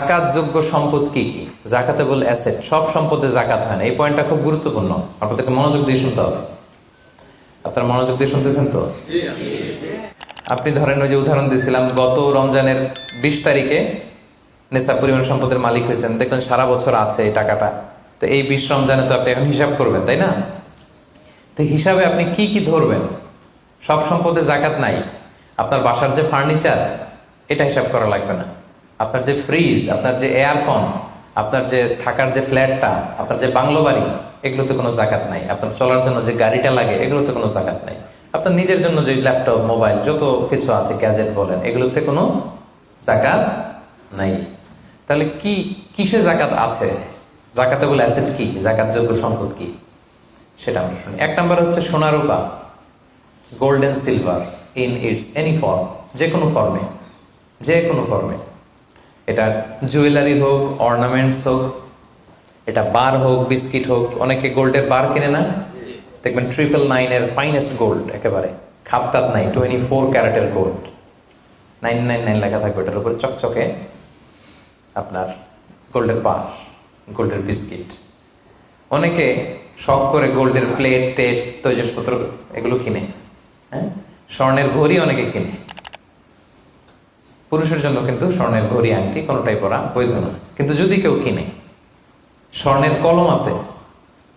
জাকাতযোগ্য সম্পদ কি কি? জাকাতেবল অ্যাসেট, সব সম্পদে জাকাত হয় না। এই পয়েন্টটা খুব গুরুত্বপূর্ণ, আপনাদেরকে মনোযোগ দিয়ে শুনতে হবে। আপনারা মনোযোগ দিয়ে শুনতেছেন তো? আপনি ধরেন ওই যে উদাহরণ দিয়েছিলাম, গত রমজানের 20 তারিখে নেশা পরিমাণ সম্পদের মালিক হয়েছেন, দেখলেন সারা বছর আছে এই টাকাটা। তো এই 20 রমজানে তো আপনি এখন হিসাব করবেন, তাই না? তো হিসাবে আপনি কি কি ধরবেন? সব সম্পদে জাকাত নাই। আপনার বাসার যে ফার্নিচার, এটা হিসাব করা লাগবে না। আপনার যে ফ্রিজ, আপনার যে এয়ারকন, আপনার যে থাকার যে ফ্ল্যাটটা, আপনার যে বাংলো বাড়ি, এগুলোতে কোনো জাকাত নাই। আপনার চলার জন্য যে গাড়িটা লাগে, এগুলোতে কোনো জাকাত নাই। আপনার নিজের জন্য যে ল্যাপটপ, মোবাইল, যত কিছু আছে, গ্যাজেট বলেন, এগুলোতে কোনো জাকাত নাই। তাহলে কি কিসে জাকাত আছে? জাকাতেবল অ্যাসেট কি, জাকাতযোগ্য সম্পদ কি, সেটা আমরা শুনি। 1 নম্বর হচ্ছে সোনা রূপা, gold and silver in its any form, যে কোনো ফর্মে, যে কোনো ফর্মে। এটা জুয়েলারি হোক, অর্নামেন্টস হোক, এটা বার হোক, বিস্কিট হোক। অনেকে গোল্ডের বার কিনে না, দেখবেন 999 এর ফাইনেস্ট গোল্ড, একেবারে খাপটাত নাই, 24 ক্যারেটের গোল্ড, 999 লেখা থাকবে ওটার উপরে চকচকে, আপনার গোল্ডের বার, গোল্ডের বিস্কিট। অনেকে শখ করে গোল্ডের প্লেট, টেট, তৈজসপত্র এগুলো কিনে। হ্যাঁ, স্বর্ণের ঘড়ি অনেকে কিনে। পুরুষের জন্য কিন্তু স্বর্ণের ঘড়ি, আংটি কোনোটাই পরা বৈধ না। কিন্তু যদি কেউ কিনে, স্বর্ণের কলম আছে,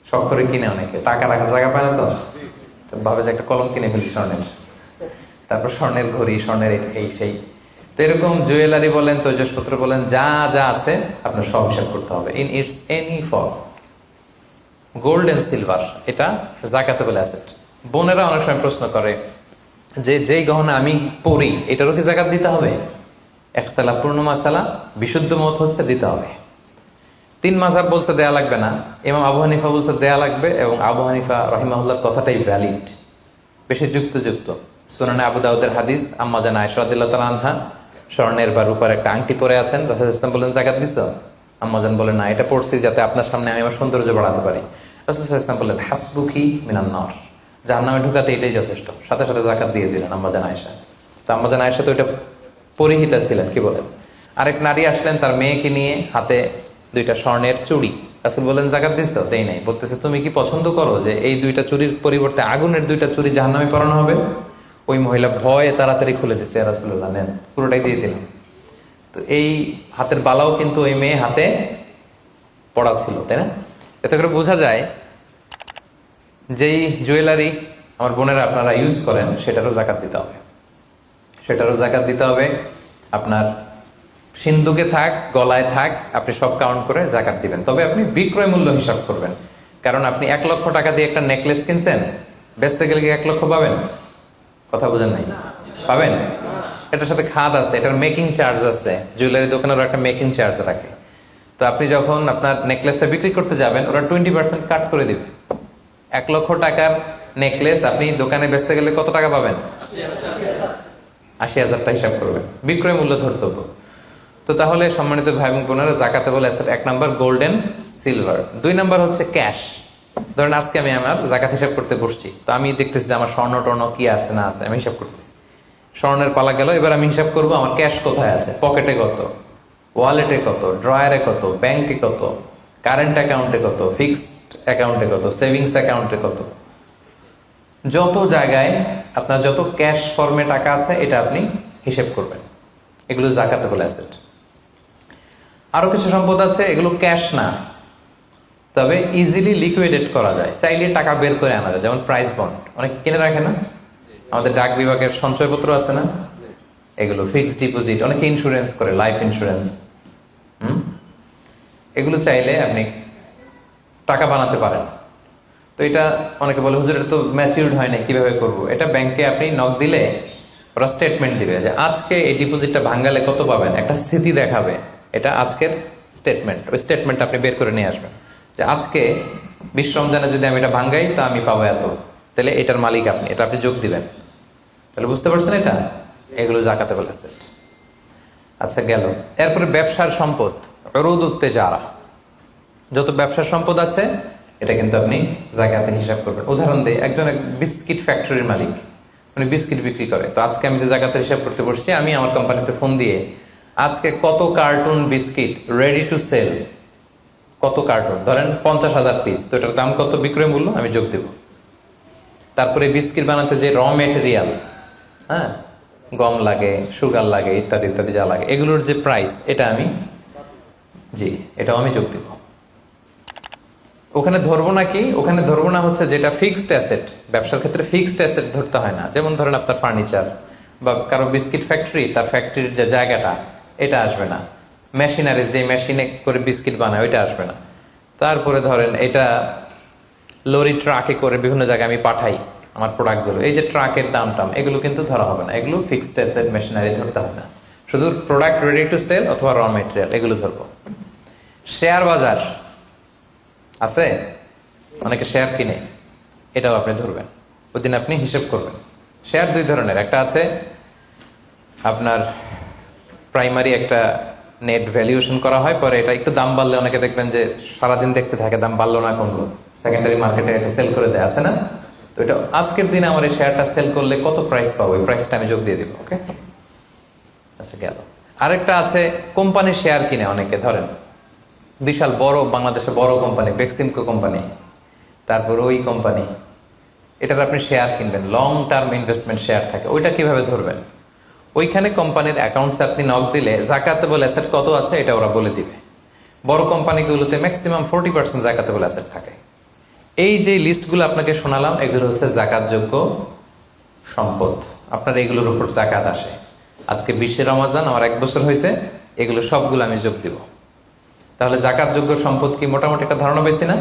শখ করে কিনে, অনেকে টাকা রাখার জায়গা পায় না, তো ভাবে যে একটা কলম কিনে ফেলি স্বর্ণের, তারপর স্বর্ণের ঘড়ি, স্বর্ণের এই সেই। তো এরকম জুয়েলারি বলেন, তৈজসপত্র বলেন, যা যা আছে আপনার সব হিসাব করতে হবে in its any form. Gold and silver, এটা জাকাতেবল অ্যাসেট। বোনেরা অনেক সময় প্রশ্ন করে যে যেই গহনা আমি পরি, এটারও কি জাকাত দিতে হবে? ইখতিলাফপূর্ণ মাসালা, বিশুদ্ধ মত হচ্ছে দিতে হবে। 3 মাযহাব বলছে দেয়া লাগবে না, ইমাম আবু হানিফা বলছে দেয়া লাগবে, এবং আবু হানিফা রাহিমাহুল্লাহর কথাটাই ভ্যালিড, বেশি যুক্ত। সুনানে আবু দাউদের হাদিস, আম্মা জান আয়েশা রাদিয়াল্লাহু তাআলা আনহা স্বর্ণের বা রূপার একটা আংটি পরে আছেন। রাসূল সাল্লাল্লাহু আলাইহি ওয়াসাল্লাম বলেন, জাকাত দিছো? আম্মা জান বলেন, না, এটা পড়ছি যাতে আপনার সামনে আমি আমার সৌন্দর্য বাড়াতে পারি। রাসূল সাল্লাল্লাহু আলাইহি ওয়াসাল্লাম বলেন, হাসবুকি মিনান নার, জাহান্নামে ঢুকাতে এটাই যথেষ্ট। সাথে সাথে জাকাত দিয়ে দিলেন আম্মা জান আয়েশা। তো আম্মা জান আয়েশা তো এটা পরিহিতা ছিলেন, কি বলেন। আরেক নারী আসলেন তার মেয়েকে নিয়ে, হাতে 2টা স্বর্ণের চুড়ি। রাসূল বলেন, জাকাত দিছো? দেই নাই। বলতেছে, তুমি কি পছন্দ করো যে এই 2টা চুড়ির পরিবর্তে আগুনের 2টা চুড়ি জাহান্নামে পরানো হবে? ওই মহিলা ভয়ে তাড়াতাড়ি খুলে দিচ্ছে, ইয়া রাসূলুল্লাহ নেন, পুরোটাই দিয়ে দিলাম। তো এই হাতের বালাও কিন্তু ওই মেয়ে হাতে পড়া ছিল, তাই না? এতে করে বোঝা যায় যেই জুয়েলারি আমার বোনেরা আপনারা ইউজ করেন, সেটারও জাকাত দিতে হবে, সেটারও জাকাত দিতে হবে। আপনার সিন্ধুকে থাক, গলায় থাক, আপনি সব কাউন্ট করে জাকাত দিবেন। তবে আপনি বিক্রয় মূল্য হিসাব করবেন, কারণ আপনি 1 লক্ষ টাকা দিয়ে একটা নেকলেস কিনছেন, বেচতে গেলে কি 1 লক্ষ পাবেন? কথা বোঝেন নাই? পাবেন? এটার সাথে খাদ আছে, এটার মেকিং চার্জ আছে। জুয়েলারি দোকানেরও একটা মেকিং চার্জ রাখে। তো আপনি যখন আপনার নেকলেসটা বিক্রি করতে যাবেন, ওরা 20% কাট করে দিবে। 1 লক্ষ টাকার নেকলেস আপনি দোকানে বেচতে গেলে কত টাকা পাবেন? 80,000 টাকা হিসাব করবেন, বিক্রয় মূল্য ধরতে হতো। তো তাহলে সম্মানিত ভাই এবং বোনেরা, জাকাতেবল asset 1 number golden silver. 2 number হচ্ছে ক্যাশ। ধরেন আজকে আমি আমার জাকাত হিসাব করতে বসছি, তো আমি দেখতেছি যে আমার স্বর্ণ টর্ণ কি আছে না আছে, আমি হিসাব করতেছি। স্বর্ণের পালা গেল, এবার আমি হিসাব করবো আমার ক্যাশ কোথায় আছে, পকেটে কত, ওয়ালেটে কত, ড্রয়ারে কত, ব্যাংকে কত, কারেন্ট অ্যাকাউন্টে কত, ফিক্সড অ্যাকাউন্টে কত, সেভিংস অ্যাকাউন্টে কত। যত জায়গায় আপনার যত ক্যাশ ফর্মে টাকা আছে, এটা আপনি হিসেব করবেন। এগুলো জাকাতেবল অ্যাসেট। আরো কিছু সম্পদ আছে, এগুলো ক্যাশ না, তবে ইজিলি লিকুইডেট করা যায়, চাইলে টাকা বের করে আনা যায়। যেমন প্রাইস বন্ড অনেক কিনে রাখে না, আমাদের ডাক বিভাগের সঞ্চয়পত্র আছে না, এগুলো ফিক্সড ডিপোজিট, অনেকে ইন্স্যুরেন্স করে, লাইফ ইন্স্যুরেন্স। এগুলো চাইলে আপনি টাকা বানাতে পারেন। তো এটা অনেকে বলে, হুজুর এটা তো ম্যাচিউরড হয় না, কিভাবে করব? এটা ব্যাংকে আপনি নক দিলে ওরা স্টেটমেন্ট দিবে যে আজকে এই ডিপোজিটটা ভাঙালে কত পাবেন, একটা স্থিতি দেখাবে। এটা আজকের স্টেটমেন্ট, ওই স্টেটমেন্ট আপনি বের করে নিয়ে আসবেন যে আজকে 20 রমজানে যদি আমি এটা ভাঙ্গাই, তো আমি পাবো এত, তাহলে এটার মালিক আপনি, এটা আপনি যোগ দিবেন। তাহলে বুঝতে পারছেন এটা? এগুলো জাকাতেবল অ্যাসেট। আচ্ছা, গেল। এরপরে ব্যবসার সম্পদ, উরুদ উত্তেজারা, যত ব্যবসার সম্পদ আছে এটা কিন্তু আপনি জাকাতে হিসাব করবেন। উদাহরণ দেই, একজন বিস্কিট ফ্যাক্টরির মালিক, মানে বিস্কিট বিক্রি করে। তো আজকে আমি যে জাকাতের হিসাব করতে বসছি, আমি আমার কোম্পানিতে ফোন দিয়ে আজকে কত carton biscuit ready to sell, কত কার্টুন, ধরেন 50,000 পিস, তো এটার দাম কত, বিক্রয় মূল্য আমি যোগ দেব। তারপরে বিস্কিট বানাতে যে র মেটেরিয়াল, হ্যাঁ, গম লাগে, সুগার লাগে, ইত্যাদি ইত্যাদি যা লাগে, এগুলোর যে প্রাইস, এটা আমি, জি, এটাও আমি যোগ দেব। ওখানে ধরবো না কি, ওখানে ধরবো না হচ্ছে যেটা ফিক্সড অ্যাসেট। ব্যবসার ক্ষেত্রে ফিক্সড অ্যাসেট ধরতে হয় না। যেমন ধরেন আপনার ফার্নিচার বা কারো বিস্কিট ফ্যাক্টরি, তার ফ্যাক্টরির যে জায়গাটা, এটা আসবে না। মেশিনারি, যে মেশিনে করে বিস্কিট বানায়, ওইটা আসবে না। তারপরে ধরেন এটা লরি ট্রাকে করে বিভিন্ন জায়গায় আমি পাঠাই আমার প্রোডাক্টগুলো, এই যে ট্রাকের দাম টাম, এগুলো কিন্তু ধরা হবে না। এগুলো ফিক্সড অ্যাসেট, মেশিনারি ধরতে হবে না। শুধু প্রোডাক্ট রেডি টু সেল অথবা র মেটেরিয়াল, এগুলো ধরবো। শেয়ার বাজার আছে, অনেকে শেয়ার কিনে, এটাও আপনি ধরবেন। ওই দিন আপনি হিসেব করবেন। শেয়ার দুই ধরনের, একটা আছে আপনার প্রাইমারি, একটা নেট ভ্যালুয়েশন করা হয়, পরে এটা একটু দাম বাড়লে অনেকে দেখবেন যে সারাদিন দেখতে থাকে দাম বাড়লো না কমলো, সেকেন্ডারি মার্কেটে এটা সেল করে দেয়, আছে না? তো এটা আজকের দিনে আমার এই শেয়ারটা সেল করলে কত প্রাইস পাবো, এই প্রাইসটা আমি যোগ দিয়ে দিব। ওকে, আচ্ছা গেল। আরেকটা আছে কোম্পানির শেয়ার কিনে অনেকে, ধরেন বিশাল বড়, বাংলাদেশে বড় কোম্পানি বেক্সিমকো কোম্পানি, তারপর ওই কোম্পানি, এটার আপনি শেয়ার কিনবেন, লং টার্ম ইনভেস্টমেন্ট শেয়ার থাকে, ওইটা কিভাবে ধরবেন? ওইখানে কোম্পানির অ্যাকাউন্টস আপনি নক দিলে জাকাতেবল অ্যাসেট কত আছে এটা ওরা বলে দিবে। বড় কোম্পানিগুলোতে ম্যাক্সিমাম 40% জাকাতেবল অ্যাসেট থাকে। এই যে লিস্টগুলো আপনাকে শোনালাম, এগুলো হচ্ছে জাকাতযোগ্য সম্পদ। আপনার এগুলোর উপর জাকাত আসে। আজকে 20 রমজান, আমার 1 বছর হয়েছে, এগুলো সবগুলো আমি যোগ দিব। তাহলে জাকাতযোগ্য সম্পদ কি, মোটামুটি একটা ধারণা পেয়েছি না?